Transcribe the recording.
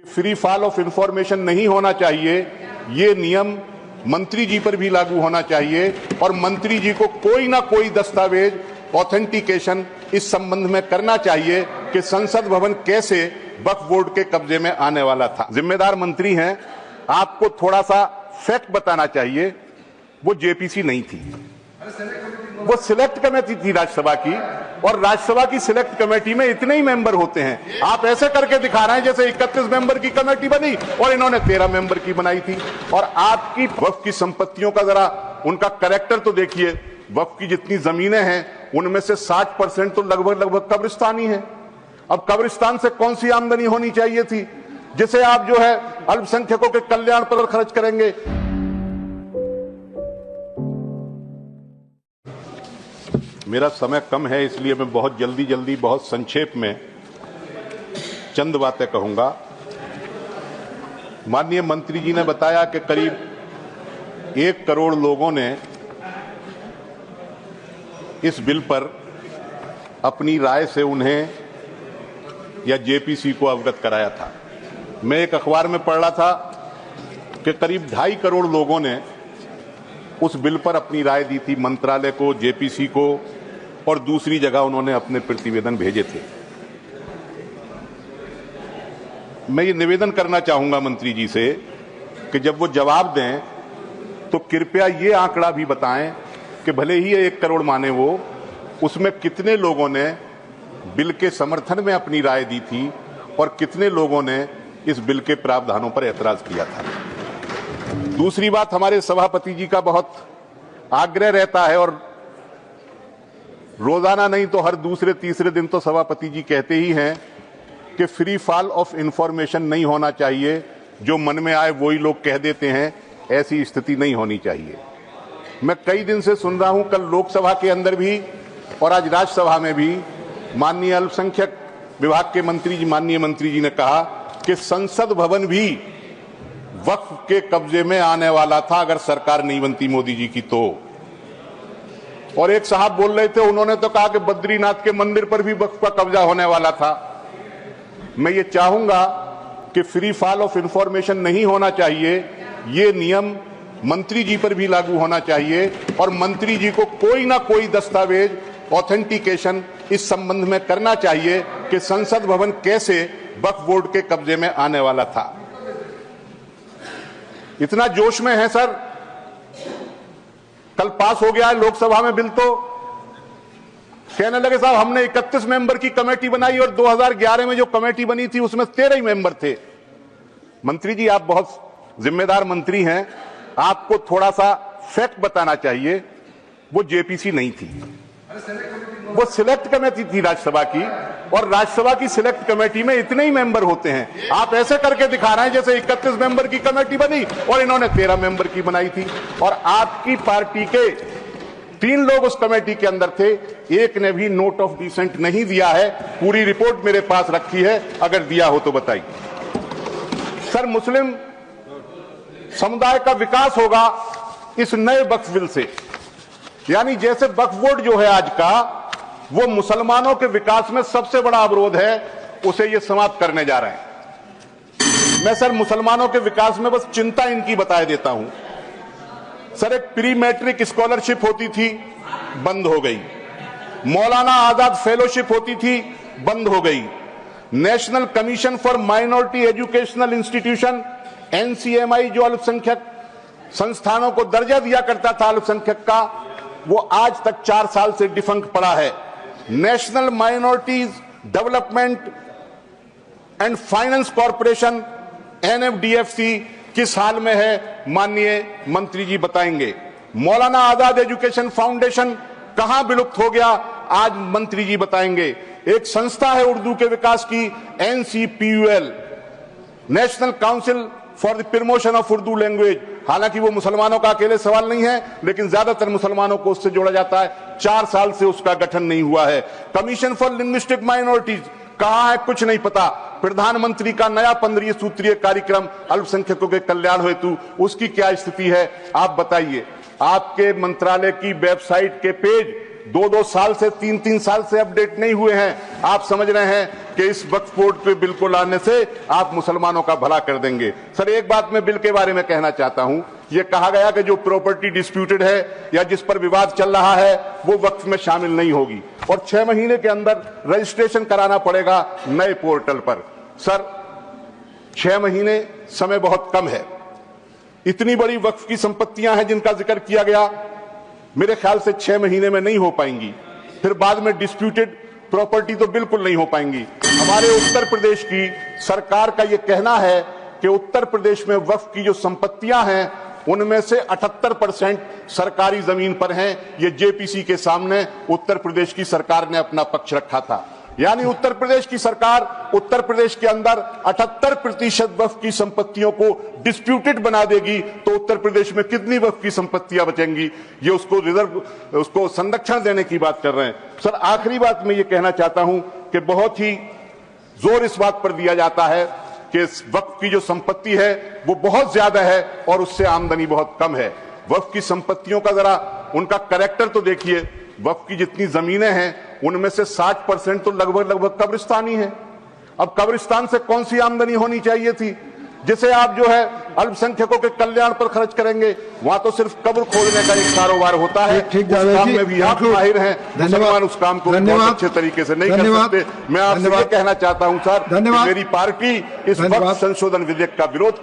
Free fall of information नहीं होना चाहिए, ये नियम मंत्री जी पर भी लागू होना चाहिए और मंत्री जी को कोई ना कोई दस्तावेज ऑथेंटिकेशन इस संबंध में करना चाहिए कि संसद भवन कैसे वक्फ बोर्ड के कब्जे में आने वाला था। जिम्मेदार मंत्री हैं, आपको थोड़ा सा फैक्ट बताना चाहिए, वो जेपीसी नहीं थी, वो सिलेक्ट कमेटी थी राज्यसभा की, और राज्यसभा की सिलेक्ट कमेटी में इतने ही मेंबर होते हैं। आप ऐसे करके दिखा रहे हैं जैसे 31 मेंबर की कमेटी बनी और इन्होंने 13 मेंबर की बनाई थी। और आपकी वक्फ की संपत्तियों का जरा उनका कैरेक्टर तो देखिए, वक्फ की जितनी जमीनें हैं उनमें से 60% तो लगभग कब्रिस्तानी है। अब कब्रिस्तान से कौन सी आमदनी होनी चाहिए थी जिसे आप जो है अल्पसंख्यकों के कल्याण पर खर्च करेंगे। मेरा समय कम है, इसलिए मैं बहुत जल्दी बहुत संक्षेप में चंद बातें कहूंगा। माननीय मंत्री जी ने बताया कि करीब 1 करोड़ लोगों ने इस बिल पर अपनी राय से उन्हें या जेपीसी को अवगत कराया था। मैं एक अखबार में पढ़ रहा था कि करीब 2.5 करोड़ लोगों ने उस बिल पर अपनी राय दी थी, मंत्रालय को, जेपीसी को, और दूसरी जगह उन्होंने अपने प्रतिवेदन भेजे थे। मैं ये निवेदन करना चाहूंगा मंत्री जी से कि जब वो जवाब दें तो कृपया ये आंकड़ा भी बताएं कि भले ही 1 करोड़ माने वो, उसमें कितने लोगों ने बिल के समर्थन में अपनी राय दी थी और कितने लोगों ने इस बिल के प्रावधानों पर ऐतराज किया था। दूसरी बात, हमारे सभापति जी का बहुत आग्रह रहता है और रोजाना नहीं तो हर दूसरे तीसरे दिन तो सभापति जी कहते ही हैं कि फ्री फॉल ऑफ इंफॉर्मेशन नहीं होना चाहिए, जो मन में आए वही लोग कह देते हैं, ऐसी स्थिति नहीं होनी चाहिए। मैं कई दिन से सुन रहा हूं, कल लोकसभा के अंदर भी और आज राज्यसभा में भी माननीय अल्पसंख्यक विभाग के मंत्री जी, माननीय मंत्री जी ने कहा कि संसद भवन भी वक्फ के कब्जे में आने वाला था अगर सरकार नहीं बनती मोदी जी की तो। और एक साहब बोल रहे थे, उन्होंने तो कहा कि बद्रीनाथ के मंदिर पर भी वक्फ का कब्जा होने वाला था। मैं ये चाहूंगा कि फ्री फॉल ऑफ इंफॉर्मेशन नहीं होना चाहिए, ये नियम मंत्री जी पर भी लागू होना चाहिए और मंत्री जी को कोई ना कोई दस्तावेज ऑथेंटिकेशन इस संबंध में करना चाहिए कि संसद भवन कैसे वक्फ बोर्ड के कब्जे में आने वाला था। इतना जोश में है सर, कल पास हो गया है लोकसभा में बिल, तो कहने लगे साहब हमने 31 मेंबर की कमेटी बनाई और 2011 में जो कमेटी बनी थी उसमें 13 ही मेंबर थे। मंत्री जी, आप बहुत जिम्मेदार मंत्री हैं, आपको थोड़ा सा फैक्ट बताना चाहिए, वो जेपीसी नहीं थी, वो सिलेक्ट कमेटी थी राज्यसभा की, और राज्यसभा की सिलेक्ट कमेटी में इतने ही मेंबर होते हैं। आप ऐसे करके दिखा रहे हैं जैसे 31 मेंबर की कमेटी बनी और इन्होंने 13 मेंबर की बनाई थी। और आपकी पार्टी के 3 लोग उस कमेटी के अंदर थे, एक ने भी नोट ऑफ डिसेंट नहीं दिया है। पूरी रिपोर्ट मेरे पास रखी है, अगर दिया हो तो बताइए। सर, मुस्लिम समुदाय का विकास होगा इस नए वक्फ बिल से, यानी जैसे वक्फ बोर्ड जो है आज का, वो मुसलमानों के विकास में सबसे बड़ा अवरोध है, उसे ये समाप्त करने जा रहे हैं। मैं सर मुसलमानों के विकास में बस चिंता इनकी बता देता हूं। सर, एक प्री मैट्रिक स्कॉलरशिप होती थी, बंद हो गई। मौलाना आजाद फेलोशिप होती थी, बंद हो गई। National commission for minority educational institution NCMI, जो अल्पसंख्यक संस्थानों को दर्जा दिया करता था अल्पसंख्यक का, वो आज तक 4 साल से डिफंक्ट पड़ा है। National minorities development and finance corporation NFDFC किस हाल में है, माननीय मंत्री जी बताएंगे। मौलाना आजाद एजुकेशन फाउंडेशन कहां विलुप्त हो गया, आज मंत्री जी बताएंगे। एक संस्था है उर्दू के विकास की, NCPUL, national council for the promotion of Urdu language. हालांकि वो मुसलमानों का अकेले सवाल नहीं है, लेकिन ज्यादातर मुसलमानों को उससे जोड़ा जाता है। 4 साल से उसका गठन नहीं हुआ है। कमीशन फॉर लिंग्विस्टिक माइनॉरिटीज कहां है, कुछ नहीं पता। प्रधानमंत्री का नया 15 सूत्रीय कार्यक्रम अल्पसंख्यकों के कल्याण हेतु, उसकी क्या स्थिति है, आप बताइए। आपके मंत्रालय की वेबसाइट के पेज 2-2 साल से 3-3 साल से अपडेट नहीं हुए हैं। आप समझ रहे हैं कि इस वक्फ बोर्ड पे बिल को लाने से आप मुसलमानों का भला कर देंगे। सर, एक बात मैं बिल के बारे में कहना चाहता हूं। यह कहा गया कि जो प्रॉपर्टी डिस्प्यूटेड है या जिस पर विवाद चल रहा है वो वक्फ में शामिल नहीं होगी और 6 महीने के अंदर रजिस्ट्रेशन कराना पड़ेगा नए पोर्टल पर। सर, 6 महीने समय बहुत कम है। इतनी बड़ी वक्फ की संपत्तियां हैं जिनका जिक्र किया गया, मेरे ख्याल से 6 महीने में नहीं हो पाएंगी। फिर बाद में डिस्प्यूटेड प्रॉपर्टी तो बिल्कुल नहीं हो पाएंगी। हमारे उत्तर प्रदेश की सरकार का यह कहना है कि उत्तर प्रदेश में वक्फ की जो संपत्तियां हैं उनमें से 78% सरकारी जमीन पर हैं। ये जेपीसी के सामने उत्तर प्रदेश की सरकार ने अपना पक्ष रखा था। यानी उत्तर प्रदेश की सरकार उत्तर प्रदेश के अंदर 78% वक्फ की संपत्तियों को डिस्प्यूटेड बना देगी तो उत्तर प्रदेश में कितनी वक्फ की संपत्तियां बचेंगी? ये उसको संरक्षण देने की बात कर रहे हैं। सर, आखिरी बात मैं ये कहना चाहता हूं कि बहुत ही जोर इस बात पर दिया जाता है कि इस वक्फ की जो संपत्ति है वो बहुत ज्यादा है और उससे आमदनी बहुत कम है। वक्फ की संपत्तियों का जरा उनका कैरेक्टर तो देखिए। वक्फ की जितनी जमीनें हैं उनमें से 60% तो लगभग कब्रिस्तानी है। अब कब्रिस्तान से कौन सी आमदनी होनी चाहिए थी जिसे आप जो है अल्पसंख्यकों के कल्याण पर खर्च करेंगे? वहां तो सिर्फ कब्र खोदने का एक कारोबार होता है। उस काम में भी आप माहिर हैं, मुसलमान उस काम को बहुत अच्छे तरीके से नहीं कर सकते। मैं आपसे ये कहना चाहता हूं सर, मेरी पार्टी इस वक्फ संशोधन विधेयक का विरोध